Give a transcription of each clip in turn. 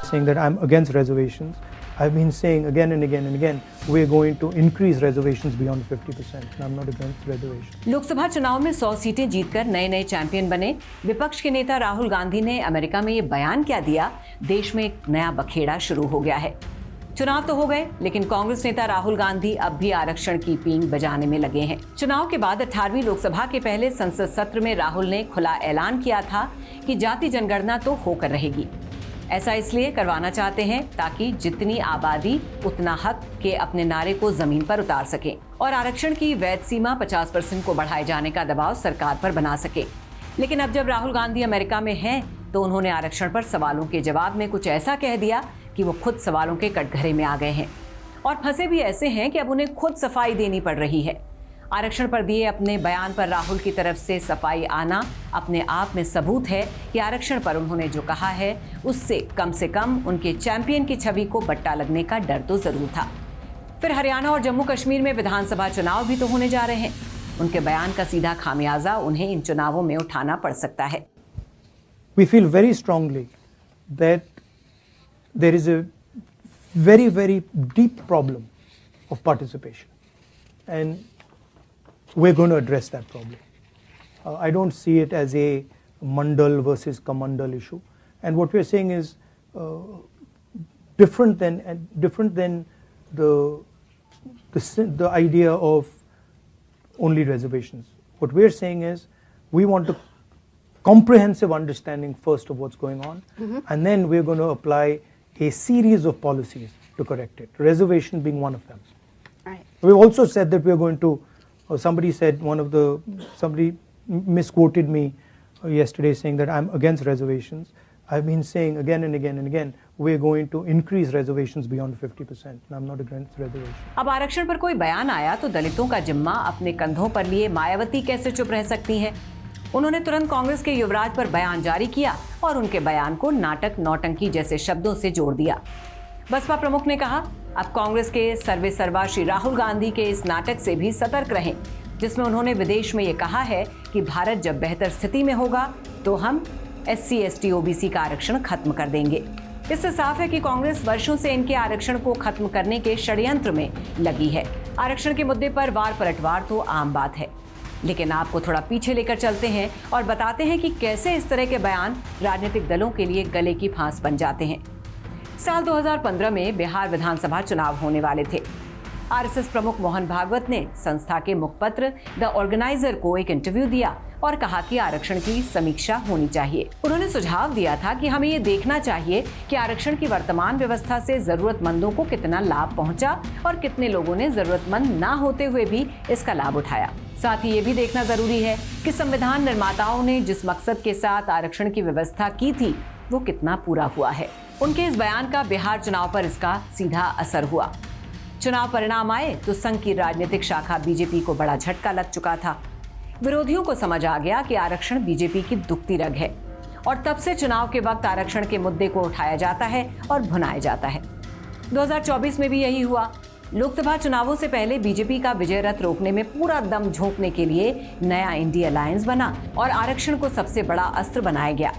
saying that I'm against reservations. I've been saying again and again and again, we're going to increase reservations beyond 50%. And I'm not against reservations. Lok Sabha चुनाव में 100 सीटें जीतकर नए नए champion बने विपक्ष के नेता राहुल गांधी ने अमेरिका में ये बयान क्या दिया, देश में एक नया बखेड़ा शुरू हो गया है। चुनाव तो हो गए, लेकिन कांग्रेस नेता राहुल गांधी अब भी आरक्षण की पींग बजाने में लगे हैं। चुनाव के बाद 18वीं लोकसभा के पहले संसद सत्र में राहुल ने खुला ऐलान किया था कि जाति जनगणना तो होकर रहेगी। ऐसा इसलिए करवाना चाहते हैं ताकि जितनी आबादी उतना हक के अपने नारे को जमीन पर उतार सके और आरक्षण की वैध सीमा 50% को बढ़ाए जाने का दबाव सरकार पर बना सके। लेकिन अब जब राहुल गांधी अमेरिका में हैं, तो उन्होंने आरक्षण पर सवालों के जवाब में कुछ ऐसा कह दिया कि वो खुद सवालों के कटघरे में आ गए हैं और फंसे भी ऐसे हैं कि अब उन्हें खुद सफाई देनी पड़ रही है। आरक्षण पर दिए अपने बयान पर राहुल की तरफ से सफाई आना अपने आप में सबूत है कि आरक्षण पर उन्होंने जो कहा है उससे कम से कम उनके चैंपियन की छवि को बट्टा लगने का डर तो जरूर था। फिर हरियाणा और जम्मू कश्मीर में विधानसभा चुनाव भी तो होने जा रहे हैं। उनके बयान का सीधा खामियाजा उन्हें इन चुनावों में उठाना पड़ सकता है। We feel very strongly that there is a very, very deep problem of participation. And we're going to address that problem. I don't see it as a Mandal versus Kamandal issue. And what we're saying is different than the idea of only reservations. What we're saying is we want a comprehensive understanding first of what's going on, and then we're going to apply a series of policies to correct it, reservation being one of them. Right. We've also said that we're going to, somebody misquoted me yesterday saying that I'm against reservations. I've been saying again and again and again, we're going to increase reservations beyond 50%. And I'm not against reservations. अब आरक्षण पर कोई बयान आया तो दलितों का जिम्मा अपने कंधों पर लिए मायावती कैसे चुप रह सकती हैं? उन्होंने तुरंत कांग्रेस के युवराज पर बयान जारी किया और उनके बयान को नाटक नौटंकी जैसे शब्दों से जोड़ दिया। बसपा प्रमुख ने कहा, अब कांग्रेस के सर्वे सर्वा श्री राहुल गांधी के इस नाटक से भी सतर्क रहें, जिसमें उन्होंने विदेश में ये कहा है कि भारत जब बेहतर स्थिति में होगा तो हम SC, ST, OBC का आरक्षण खत्म कर देंगे। इससे साफ है कि कांग्रेस वर्षों से इनके आरक्षण को खत्म करने के षड्यंत्र में लगी है। आरक्षण के मुद्दे पर वार पलटवार तो आम बात है, लेकिन आपको थोड़ा पीछे लेकर चलते हैं और बताते हैं कि कैसे इस तरह के बयान राजनीतिक दलों के लिए गले की फांस बन जाते हैं। साल 2015 में बिहार विधानसभा चुनाव होने वाले थे। RSS प्रमुख मोहन भागवत ने संस्था के मुखपत्र द ऑर्गेनाइजर को एक इंटरव्यू दिया और कहा कि आरक्षण की समीक्षा होनी चाहिए। उन्होंने सुझाव दिया था कि हमें ये देखना चाहिए कि आरक्षण की वर्तमान व्यवस्था से जरूरतमंदों को कितना लाभ पहुंचा और कितने लोगों ने जरूरतमंद ना होते हुए भी इसका लाभ उठाया। साथ ही ये भी देखना जरूरी है कि संविधान निर्माताओं ने जिस मकसद के साथ आरक्षण की व्यवस्था की थी वो कितना पूरा हुआ है। उनके इस बयान का बिहार चुनाव पर इसका सीधा असर हुआ। चुनाव परिणाम आए तो संघ की राजनीतिक शाखा बीजेपी को बड़ा झटका लग चुका था। विरोधियों को समझ आ गया कि आरक्षण बीजेपी की दुखती रग है और तब से चुनाव के वक्त आरक्षण के मुद्दे को उठाया जाता है और भुनाया जाता है। 2024 में भी यही हुआ। लोकसभा चुनावों से पहले बीजेपी का विजय रथ रोकने में पूरा दम झोंकने के लिए नया इंडिया अलायंस बना और आरक्षण को सबसे बड़ा अस्त्र बनाया गया।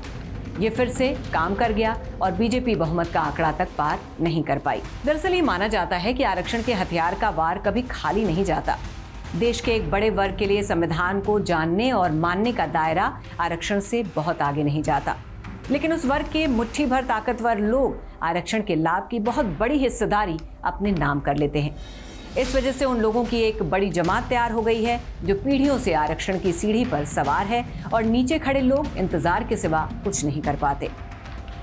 ये फिर से काम कर गया और बीजेपी बहुमत का आंकड़ा तक पार नहीं कर पाई। दरअसल ये माना जाता है कि आरक्षण के हथियार का वार कभी खाली नहीं जाता। देश के एक बड़े वर्ग के लिए संविधान को जानने और मानने का दायरा आरक्षण से बहुत आगे नहीं जाता, लेकिन उस वर्ग के मुट्ठी भर ताकतवर लोग आरक्षण के लाभ की बहुत बड़ी हिस्सेदारी अपने नाम कर लेते हैं। इस वजह से उन लोगों की एक बड़ी जमात तैयार हो गई है जो पीढ़ियों से आरक्षण की सीढ़ी पर सवार है और नीचे खड़े लोग इंतजार के सिवा कुछ नहीं कर पाते।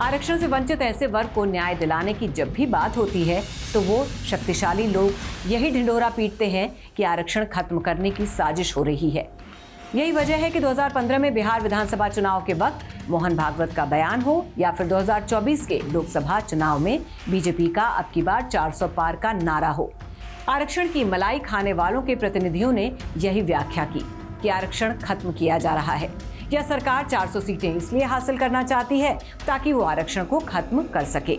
आरक्षण से वंचित ऐसे वर्ग को न्याय दिलाने की जब भी बात होती है तो वो शक्तिशाली लोग यही ढिंढोरा पीटते हैं कि आरक्षण खत्म करने की साजिश हो रही है। यही वजह है कि 2015 में बिहार विधानसभा चुनाव के वक्त मोहन भागवत का बयान हो या फिर 2024 के लोकसभा चुनाव में बीजेपी का अब की बार 400 पार का नारा हो। आरक्षण की मलाई खाने वालों के प्रतिनिधियों ने यही व्याख्या की कि आरक्षण खत्म किया जा रहा है या सरकार 400 सीटें इसलिए हासिल करना चाहती है ताकि वो आरक्षण को खत्म कर सके।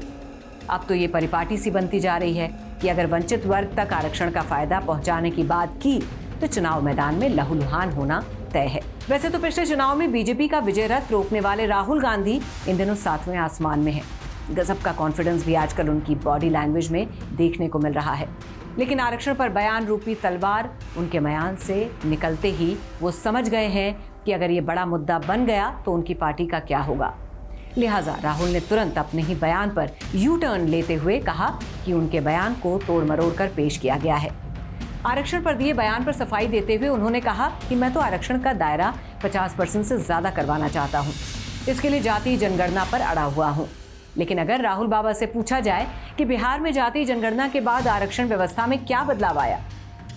अब तो ये परिपाटी सी बनती जा रही है कि अगर वंचित वर्ग तक आरक्षण का फायदा पहुंचाने की बात की तो चुनाव मैदान में लहूलुहान होना तय है। वैसे तो पिछले चुनाव में बीजेपी का विजय रथ रोकने वाले राहुल गांधी इन दिनों 7वें आसमान में हैं। गजब का कॉन्फिडेंस भी आजकल उनकी बॉडी लैंग्वेज में देखने को मिल रहा है। लेकिन आरक्षण पर बयान रूपी तलवार उनके म्यान से निकलते ही वो समझ गए हैं कि अगर ये बड़ा मुद्दा बन गया तो उनकी पार्टी का क्या होगा। लिहाजा राहुल ने तुरंत अपने ही बयान पर यू टर्न लेते हुए कहा कि उनके बयान को तोड़ मरोड़ कर पेश किया गया है। आरक्षण पर दिए बयान पर सफाई देते हुए उन्होंने कहा कि मैं तो आरक्षण का दायरा 50% से ज्यादा करवाना चाहता हूं। इसके लिए जातीय जनगणना पर अड़ा हुआ हूं। लेकिन अगर राहुल बाबा से पूछा जाए कि बिहार में जातीय जनगणना के बाद आरक्षण व्यवस्था में क्या बदलाव आया,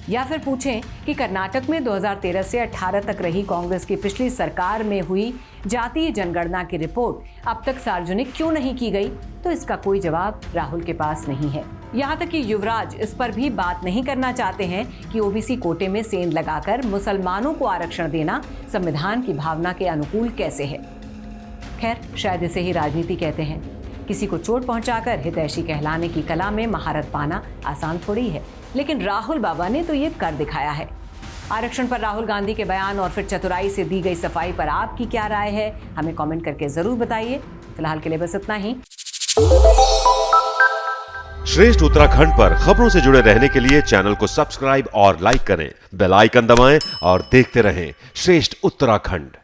या फिर पूछें कि कर्नाटक में 2013 से 18 तक रही कांग्रेस की पिछली सरकार में हुई जातीय जनगणना की रिपोर्ट अब तक सार्वजनिक क्यों नहीं की गई, तो इसका कोई जवाब राहुल के पास नहीं है। यहाँ तक कि युवराज इस पर भी बात नहीं करना चाहते हैं कि ओबीसी कोटे में सेंध लगाकर मुसलमानों को आरक्षण देना संविधान की भावना के अनुकूल कैसे है। खैर, शायद इसे ही राजनीति कहते हैं। किसी को चोट पहुंचाकर हितैषी कहलाने की कला में महारत पाना आसान थोड़ी है, लेकिन राहुल बाबा ने तो ये कर दिखाया है। आरक्षण पर राहुल गांधी के बयान और फिर चतुराई से दी गई सफाई पर आपकी क्या राय है, हमें कमेंट करके जरूर बताइए। फिलहाल के लिए बस इतना ही। श्रेष्ठ उत्तराखंड पर खबरों से जुड़े रहने के लिए चैनल को सब्सक्राइब और लाइक करें, बेल आइकन दबाएं और देखते रहें श्रेष्ठ उत्तराखंड।